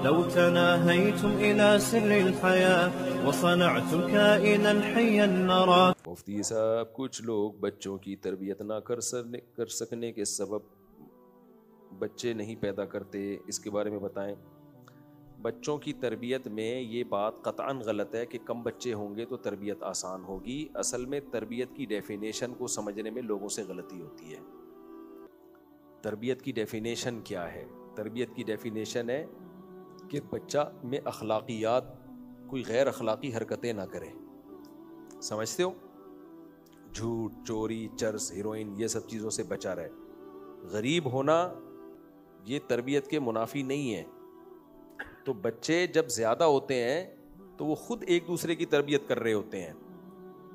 لو تناهيتم إلى سر الحياة وصنعتم كائنا حيا نرى. مفتی صاحب، کچھ لوگ بچوں کی تربیت نہ کر سکنے کے سبب بچے نہیں پیدا کرتے، اس کے بارے میں بتائیں. بچوں کی تربیت میں یہ بات قطعاً غلط ہے کہ کم بچے ہوں گے تو تربیت آسان ہوگی. اصل میں تربیت کی ڈیفینیشن کو سمجھنے میں لوگوں سے غلطی ہوتی ہے. تربیت کی ڈیفینیشن کیا ہے؟ تربیت کی ڈیفینیشن ہے کہ بچہ میں اخلاقیات، کوئی غیر اخلاقی حرکتیں نہ کرے. سمجھتے ہو؟ جھوٹ، چوری، چرس، ہیروئن، یہ سب چیزوں سے بچا رہے. غریب ہونا یہ تربیت کے منافی نہیں ہے. تو بچے جب زیادہ ہوتے ہیں تو وہ خود ایک دوسرے کی تربیت کر رہے ہوتے ہیں.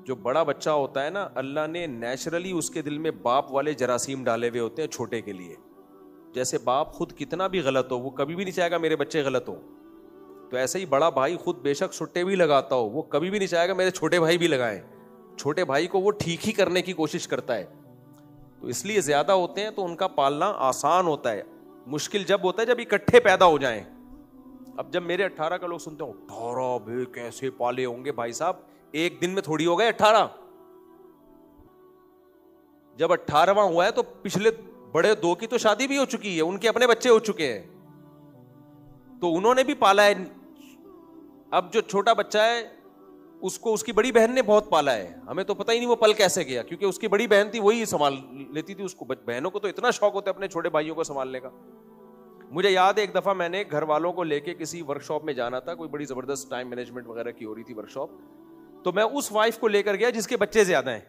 جو بڑا بچہ ہوتا ہے نا، اللہ نے نیچرلی اس کے دل میں باپ والے جراثیم ڈالے ہوئے ہوتے ہیں چھوٹے کے لیے. جیسے باپ خود کتنا بھی غلط ہو، وہ کبھی بھی نہیں چاہے گا میرے بچے غلط ہو، تو ایسے ہی بڑا بھائی خود بے شک سٹے بھی لگاتا ہو، وہ کبھی بھی نہیں چاہے گا میرے چھوٹے بھائی بھی لگائیں. چھوٹے بھائی کو وہ ٹھیک ہی کرنے کی کوشش کرتا ہے. تو اس لیے زیادہ ہوتے ہیں تو ان کا پالنا آسان ہوتا ہے. مشکل جب ہوتا ہے جب اکٹھے پیدا ہو جائیں. اب جب میرے 18 کا لوگ سنتے ہیں 18 بے کیسے پالے ہوں گے بھائی صاحب، ایک دن میں تھوڑی ہو گئے 18. جب 18واں ہوا ہے تو پچھلے بڑے 2 کی تو شادی بھی ہو چکی ہے، ان کے اپنے بچے ہو چکے ہیں، تو انہوں نے بھی پالا ہے. اب جو چھوٹا بچہ ہے اس کو اس کی بڑی بہن نے بہت پالا ہے. ہمیں تو پتہ ہی نہیں وہ پل کیسے گیا، کیونکہ اس کی بڑی بہن تھی وہی سنبھال لیتی تھی اس کو. بہنوں کو تو اتنا شوق ہوتا ہے اپنے چھوٹے بھائیوں کو سنبھالنے کا. مجھے یاد ہے ایک دفعہ میں نے گھر والوں کو لے کے کسی ورک شاپ میں جانا تھا، کوئی بڑی زبردست ٹائم مینجمنٹ وغیرہ کی ہو رہی تھی ورک شاپ. تو میں اس وائف کو لے کر گیا جس کے بچے زیادہ ہیں،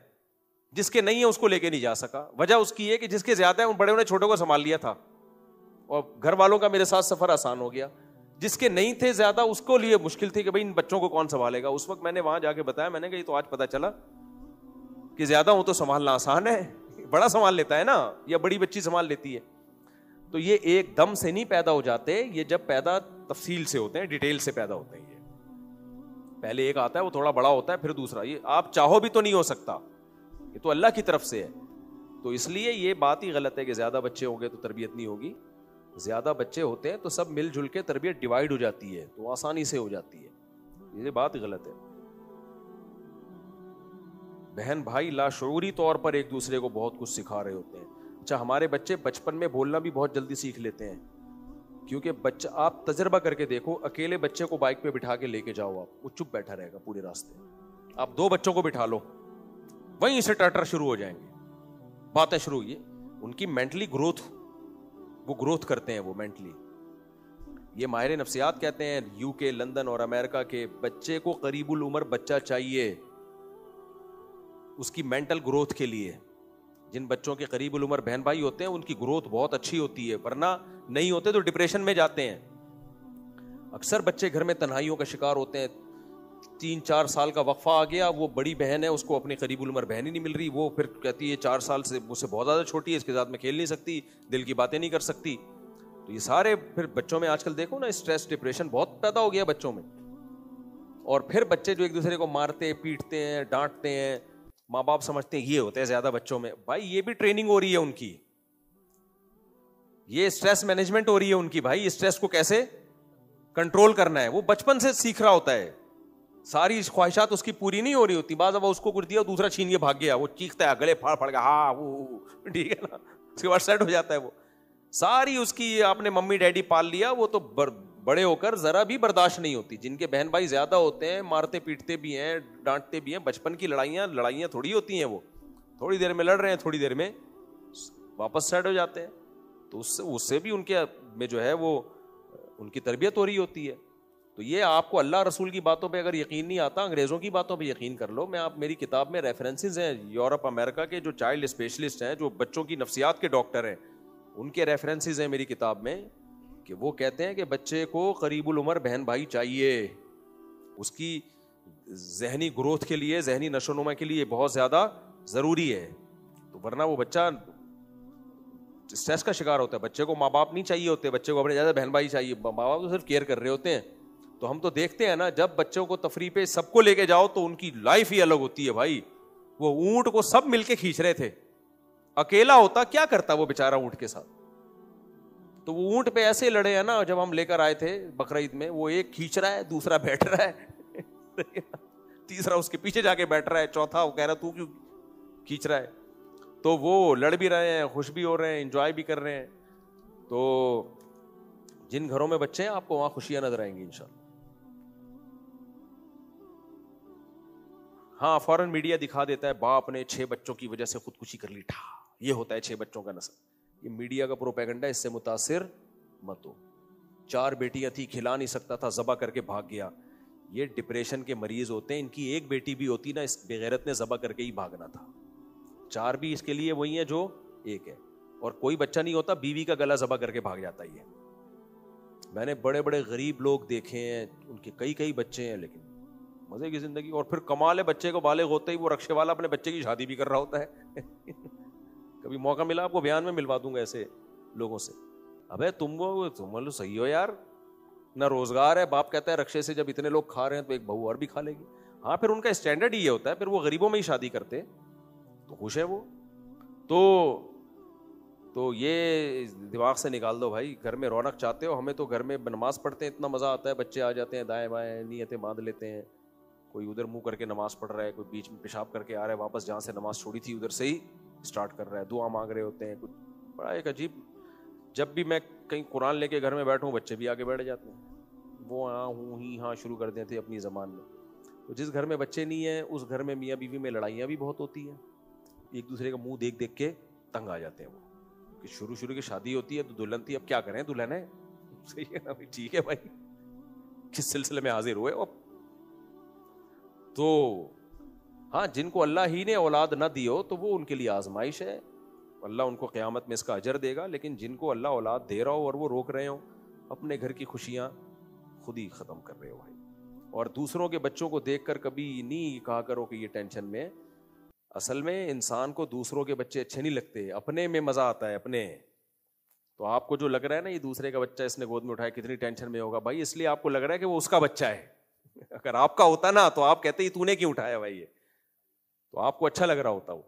جس کے نہیں ہیں اس کو لے کے نہیں جا سکا. وجہ اس کی ہے کہ جس کے زیادہ ہیں ان بڑے نے چھوٹوں کو سنبھال لیا تھا اور گھر والوں کا میرے ساتھ سفر آسان ہو گیا. جس کے نہیں تھے زیادہ اس کو لیے مشکل تھی کہ بھائی ان بچوں کو کون سنبھالے گا. اس وقت میں نے وہاں جا کے بتایا، میں نے کہا یہ تو آج پتا چلا کہ زیادہ ہوں تو سنبھالنا آسان ہے، بڑا سنبھال لیتا ہے نا، یا بڑی بچی سنبھال لیتی ہے. تو یہ ایک دم سے نہیں پیدا ہو جاتے، یہ جب پیدا تفصیل سے ہوتے ہیں، ڈیٹیل سے پیدا ہوتے ہیں. یہ پہلے ایک آتا ہے وہ تھوڑا بڑا ہوتا ہے، پھر دوسرا. یہ آپ چاہو بھی تو نہیں ہو سکتا، یہ تو اللہ کی طرف سے ہے. تو اس لیے یہ بات ہی غلط ہے کہ زیادہ بچے ہوں گے تو تربیت نہیں ہوگی. زیادہ بچے ہوتے ہیں تو سب مل جل کے تربیت ڈیوائیڈ ہو جاتی ہے، تو آسانی سے ہو جاتی ہے. یہ بات غلط ہے. بہن بھائی لاشعوری طور پر ایک دوسرے کو بہت کچھ سکھا رہے ہوتے ہیں. اچھا، ہمارے بچے بچپن میں بولنا بھی بہت جلدی سیکھ لیتے ہیں، کیونکہ بچہ، آپ تجربہ کر کے دیکھو، اکیلے بچے کو بائک پہ بٹھا کے لے کے جاؤ، آپ وہ چپ بیٹھا رہے گا پورے راستے. آپ 2 بچوں کو بٹھا لو، وہیں سے ٹرٹر شروع ہو جائیں گے، باتیں شروع ہوئی. ان کی مینٹلی گروتھ، وہ گروتھ کرتے ہیں وہ مینٹلی. یہ ماہر نفسیات کہتے ہیں UK، لندن اور امریکہ کے بچے کو قریب العمر بچہ چاہیے اس کی مینٹل گروتھ کے لیے. جن بچوں کے قریب العمر بہن بھائی ہوتے ہیں ان کی گروتھ بہت اچھی ہوتی ہے، ورنہ نہیں ہوتے تو ڈپریشن میں جاتے ہیں. اکثر بچے گھر میں تنہائیوں کا شکار ہوتے ہیں. 3-4 سال کا وقفہ آ گیا، وہ بڑی بہن ہے اس کو اپنی قریب العمر بہن ہی نہیں مل رہی، وہ پھر کہتی ہے 4 سال سے مجھ سے بہت زیادہ چھوٹی ہے، اس کے ساتھ میں کھیل نہیں سکتی، دل کی باتیں نہیں کر سکتی. تو یہ سارے پھر بچوں میں آج کل دیکھو نا، اسٹریس ڈپریشن بہت پیدا ہو گیا بچوں میں. اور پھر بچے جو ایک دوسرے کو مارتے پیٹتے ہیں، ڈانٹتے ہیں، ماں باپ سمجھتے ہیں یہ ہوتے ہیں زیادہ بچوں میں. بھائی یہ بھی ٹریننگ ہو رہی ہے ان کی، یہ اسٹریس مینجمنٹ ہو رہی ہے ان کی. بھائی اسٹریس کو کیسے کنٹرول کرنا ہے وہ بچپن سے سیکھ رہا ہوتا ہے. ساری خواہشات اس کی پوری نہیں ہو رہی ہوتی. بعض اب اس کو کچھ دیا دوسرا چھین کے بھاگ گیا، وہ چیختا ہے، گلے پھاڑ پھاڑ گیا، ہاں وہ ٹھیک ہے نا، اس کے بعد سیٹ ہو جاتا ہے. وہ ساری اس کی آپ نے ممی ڈیڈی پال لیا، وہ تو بڑے ہو کر ذرا بھی برداشت نہیں ہوتی. جن کے بہن بھائی زیادہ ہوتے ہیں مارتے پیٹتے بھی ہیں، ڈانٹتے بھی ہیں. بچپن کی لڑائیاں تھوڑی ہوتی ہیں، وہ تھوڑی دیر میں لڑ رہے ہیں، تھوڑی دیر میں واپس سیٹ ہو جاتے ہیں. تو اس سے بھی ان کے میں جو ہے وہ ان کی تربیت ہو رہی ہوتی ہے. تو یہ آپ کو اللہ رسول کی باتوں پہ اگر یقین نہیں آتا، انگریزوں کی باتوں پہ یقین کر لو. میری کتاب میں ریفرنسز ہیں یورپ امریکہ کے جو چائلڈ اسپیشلسٹ ہیں، جو بچوں کی نفسیات کے ڈاکٹر ہیں، ان کے ریفرنسز ہیں میری کتاب میں، کہ وہ کہتے ہیں کہ بچے کو قریب العمر بہن بھائی چاہیے. اس کی ذہنی گروتھ کے لیے، ذہنی نشو و نما کے لیے بہت زیادہ ضروری ہے. تو ورنہ وہ بچہ اسٹریس کا شکار ہوتا ہے. بچے کو ماں باپ نہیں چاہیے ہوتے، بچے کو اپنے زیادہ بہن بھائی چاہیے. ماں باپ تو صرف کیئر کر رہے ہوتے ہیں. تو ہم تو دیکھتے ہیں نا، جب بچوں کو تفریح پہ سب کو لے کے جاؤ تو ان کی لائف ہی الگ ہوتی ہے. بھائی وہ اونٹ کو سب مل کے کھینچ رہے تھے، اکیلا ہوتا کیا کرتا وہ بیچارہ اونٹ کے ساتھ. تو وہ اونٹ پہ ایسے لڑے ہیں نا, جب ہم لے کر آئے تھے بقرعید میں, وہ ایک کھینچ رہا ہے, دوسرا بیٹھ رہا ہے, تیسرا اس کے پیچھے جا کے بیٹھ رہا ہے, چوتھا وہ کہہ رہا تو کیوں کھینچ رہا ہے. تو وہ لڑ بھی رہے ہیں, خوش بھی ہو رہے ہیں, انجوائے بھی کر رہے ہیں. تو جن گھروں میں بچے ہیں آپ کو وہاں خوشیاں نظر آئیں گی انشاءاللہ. ہاں فوراً میڈیا دکھا دیتا ہے باپ نے 6 بچوں کی وجہ سے خودکشی کر لی, یہ ہوتا ہے 6 بچوں کا نسل. یہ میڈیا کا پروپیگنڈا, اس سے متاثر مت ہو. 4 بیٹیاں تھی, کھلا نہیں سکتا تھا, ذبح کر کے بھاگ گیا. یہ ڈپریشن کے مریض ہوتے ہیں, ان کی ایک بیٹی بھی ہوتی نا, اس بغیرت نے ذبح کر کے ہی بھاگنا تھا. 4 بھی اس کے لیے وہی ہیں جو ایک ہے. اور کوئی بچہ نہیں ہوتا, بیوی کا گلا ذبح کر کے بھاگ جاتا ہے. میں نے بڑے بڑے غریب لوگ دیکھے ہیں, ان کے کئی بچے ہیں, لیکن مزے کی زندگی. اور پھر کمال ہے, بچے کو بالغ ہوتے ہی وہ رکشے والا اپنے بچے کی شادی بھی کر رہا ہوتا ہے. کبھی موقع ملا آپ کو بیان میں ملوا دوں گا ایسے لوگوں سے. ابے تم لو صحیح ہو یار, نہ روزگار ہے, باپ کہتا ہے رکشے سے جب اتنے لوگ کھا رہے ہیں تو ایک بہو اور بھی کھا لے گی. ہاں پھر ان کا اسٹینڈرڈ یہ ہوتا ہے, پھر وہ غریبوں میں ہی شادی کرتے تو خوش ہے وہ. تو یہ دماغ سے نکال دو بھائی. گھر میں رونق چاہتے ہو, ہمیں تو گھر میں نماز پڑھتے ہیں اتنا مزہ آتا ہے, بچے آ جاتے ہیں دائیں بائیں نیتیں باندھ لیتے ہیں, کوئی ادھر منہ کر کے نماز پڑھ رہا ہے, کوئی بیچ میں پیشاب کر کے آ رہا ہے, واپس جہاں سے نماز چھوڑی تھی ادھر سے ہی اسٹارٹ کر رہا ہے, دعا مانگ رہے ہوتے ہیں. کچھ بڑا ایک عجیب. جب بھی میں کہیں قرآن لے کے گھر میں بیٹھوں, بچے بھی آگے بیٹھ جاتے ہیں, وہ ہاں ہوں ہی ہاں شروع کر دیتے اپنی زبان میں. تو جس گھر میں بچے نہیں ہیں اس گھر میں میاں بیوی میں لڑائیاں بھی بہت ہوتی ہیں, ایک دوسرے کا منہ دیکھ دیکھ کے تنگ آ جاتے ہیں. وہ کہ شروع کی شادی ہوتی ہے تو دلہن تھی, اب کیا کریں, دلہن ہے, صحیح ہے نا, ٹھیک ہے بھائی, کس سلسلے میں حاضر ہوئے. تو ہاں جن کو اللہ ہی نے اولاد نہ دی ہو تو وہ ان کے لیے آزمائش ہے, اللہ ان کو قیامت میں اس کا اجر دے گا. لیکن جن کو اللہ اولاد دے رہا ہو اور وہ روک رہے ہو, اپنے گھر کی خوشیاں خود ہی ختم کر رہے ہو بھائی. اور دوسروں کے بچوں کو دیکھ کر کبھی نہیں کہا کرو کہ یہ ٹینشن میں. اصل میں انسان کو دوسروں کے بچے اچھے نہیں لگتے, اپنے میں مزہ آتا ہے اپنے. تو آپ کو جو لگ رہا ہے نا یہ دوسرے کا بچہ اس نے گود میں اٹھایا کتنی ٹینشن میں ہوگا بھائی, اس لیے آپ کو لگ رہا ہے کہ وہ اس کا بچہ ہے. اگر آپ کا ہوتا نا تو آپ کہتے ہی تو نے کیوں اٹھایا بھائی, یہ تو آپ کو اچھا لگ رہا ہوتا. وہ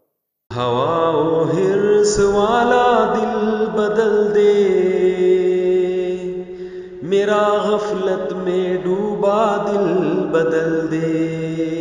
ہوا و حرص والا دل بدل دے, میرا غفلت میں ڈوبا دل بدل دے.